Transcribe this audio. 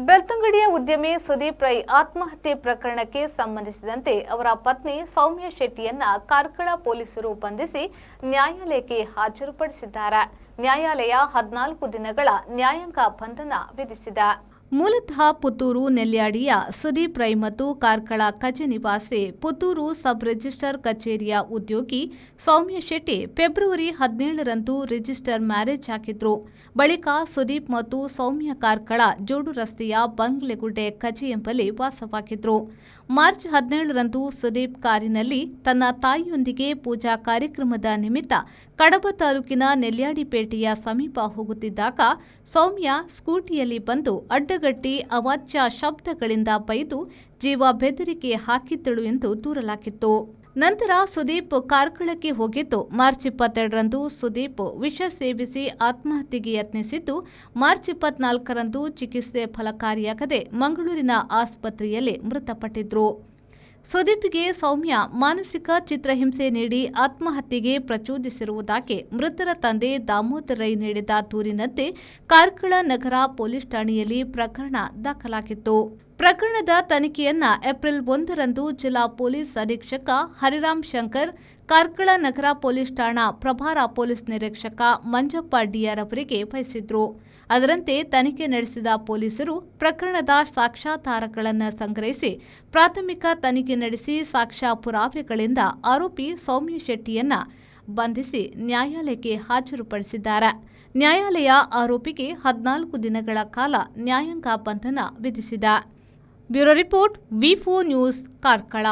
ಬೆಳ್ತಂಗಡಿಯ ಉದ್ಯಮಿ ಸುದೀಪ್ ರೈ ಆತ್ಮಹತ್ಯೆ ಪ್ರಕರಣಕ್ಕೆ ಸಂಬಂಧಿಸಿದಂತೆ ಅವರ ಪತ್ನಿ ಸೌಮ್ಯ ಶೆಟ್ಟಿಯನ್ನ ಕಾರ್ಕಳ ಪೊಲೀಸರು ಬಂಧಿಸಿ ನ್ಯಾಯಾಲಯಕ್ಕೆ ಹಾಜರುಪಡಿಸಿದ್ದಾರೆ. ನ್ಯಾಯಾಲಯ 14 ದಿನಗಳ ನ್ಯಾಯಾಂಗ ಬಂಧನ ವಿಧಿಸಿದೆ. ಮೂಲತಃ ಪುತ್ತೂರು ನೆಲ್ಯಾಡಿಯ ಸುದೀಪ್ ರೈ ಮತ್ತು ಕಾರ್ಕಳ ಕಜೆ ನಿವಾಸಿ ಪುತ್ತೂರು ಸಬ್ ರಿಜಿಸ್ಟರ್ ಕಚೇರಿಯ ಉದ್ಯೋಗಿ ಸೌಮ್ಯ ಶೆಟ್ಟಿ ಫೆಬ್ರವರಿ 17ರಂದು ರಿಜಿಸ್ಟರ್ ಮ್ಯಾರೇಜ್ ಆಗಿದ್ರು. ಬಳಿಕ ಸುದೀಪ್ ಮತ್ತು ಸೌಮ್ಯ ಕಾರ್ಕಳ ಜೋಡು ರಸ್ತೆಯ ಬಂಗ್ಲೆಗುಡ್ಡೆ ಕಜೆ ಎಂಬಲ್ಲಿ ವಾಸವಾಗಿದ್ರು. ಮಾರ್ಚ್ 17ರಂದು ಸುದೀಪ್ ಕಾರಿನಲ್ಲಿ ತನ್ನ ತಾಯಿಯೊಂದಿಗೆ ಪೂಜಾ ಕಾರ್ಯಕ್ರಮದ ನಿಮಿತ್ತ ಕಡಬ ತಾಲೂಕಿನ ನೆಲ್ಯಾಡಿಪೇಟೆಯ ಸಮೀಪ ಹೋಗುತ್ತಿದ್ದಾಗ ಸೌಮ್ಯ ಸ್ಕೂಟಿಯಲ್ಲಿ ಬಂದು ಅಡ್ಡಗಟ್ಟಿ ಅವಾಚ್ಯ ಶಬ್ದಗಳಿಂದ ಬೈದು ಜೀವ ಬೆದರಿಕೆ ಹಾಕಿದ್ದಳು ಎಂದು ದೂರಲಾಗಿತ್ತು. ನಂತರ ಸುದೀಪ್ ಕಾರ್ಕಳಕ್ಕೆ ಹೋಗಿದ್ದು ಮಾರ್ಚ್ 22ರಂದು ಸುದೀಪ್ ವಿಷ ಸೇವಿಸಿ ಆತ್ಮಹತ್ಯೆಗೆ ಯತ್ನಿಸಿದ್ದು ಮಾರ್ಚ್ 24ರಂದು ಚಿಕಿತ್ಸೆ ಫಲಕಾರಿಯಾಗದೆ ಮಂಗಳೂರಿನ ಆಸ್ಪತ್ರೆಯಲ್ಲಿ ಮೃತಪಟ್ಟಿದ್ರು. ಸುದೀಪ್ಗೆ ಸೌಮ್ಯ ಮಾನಸಿಕ ಚಿತ್ರಹಿಂಸೆ ನೀಡಿ ಆತ್ಮಹತ್ಯೆಗೆ ಪ್ರಚೋದಿಸಿರುವುದಾಗಿ ಮೃತರ ತಂದೆ ದಾಮೋದರ್ ರೈ ನೀಡಿದ ದೂರಿನಂತೆ ಕಾರ್ಕಳ ನಗರ ಪೊಲೀಸ್ ಠಾಣೆಯಲ್ಲಿ ಪ್ರಕರಣ ದಾಖಲಾಗಿತ್ತು. ಪ್ರಕರಣದ ತನಿಖೆಯನ್ನ ಏಪ್ರಿಲ್ 1ರಂದು ಜಿಲ್ಲಾ ಪೊಲೀಸ್ ಅಧೀಕ್ಷಕ ಹರಿರಾಮ್ ಶಂಕರ್, ಕಾರ್ಕಳ ನಗರ ಪೊಲೀಸ್ ಠಾಣಾ ಪ್ರಭಾರ ಪೊಲೀಸ್ ನಿರೀಕ್ಷಕ ಮಂಜಪ್ಪ ಡಿಆರ್ ಅವರಿಗೆ ವಹಿಸಿದ್ರು. ಅದರಂತೆ ತನಿಖೆ ನಡೆಸಿದ ಪೊಲೀಸರು ಪ್ರಕರಣದ ಸಾಕ್ಷ್ಯಾಧಾರಗಳನ್ನು ಸಂಗ್ರಹಿಸಿ ಪ್ರಾಥಮಿಕ ತನಿಖೆ ನಡೆಸಿ ಸಾಕ್ಷ್ಯ ಪುರಾವೆಗಳಿಂದ ಆರೋಪಿ ಸೌಮ್ಯ ಶೆಟ್ಟಿಯನ್ನ ಬಂಧಿಸಿ ನ್ಯಾಯಾಲಯಕ್ಕೆ ಹಾಜರುಪಡಿಸಿದ್ದಾರೆ. ನ್ಯಾಯಾಲಯ ಆರೋಪಿಗೆ 14 ದಿನಗಳ ಕಾಲ ನ್ಯಾಯಾಂಗ ಬಂಧನ ವಿಧಿಸಿದೆ. ಬ್ಯೂರೋ ರಿಪೋರ್ಟ್, ವಿ4 ನ್ಯೂಸ್, ಕಾರ್ಕಳ.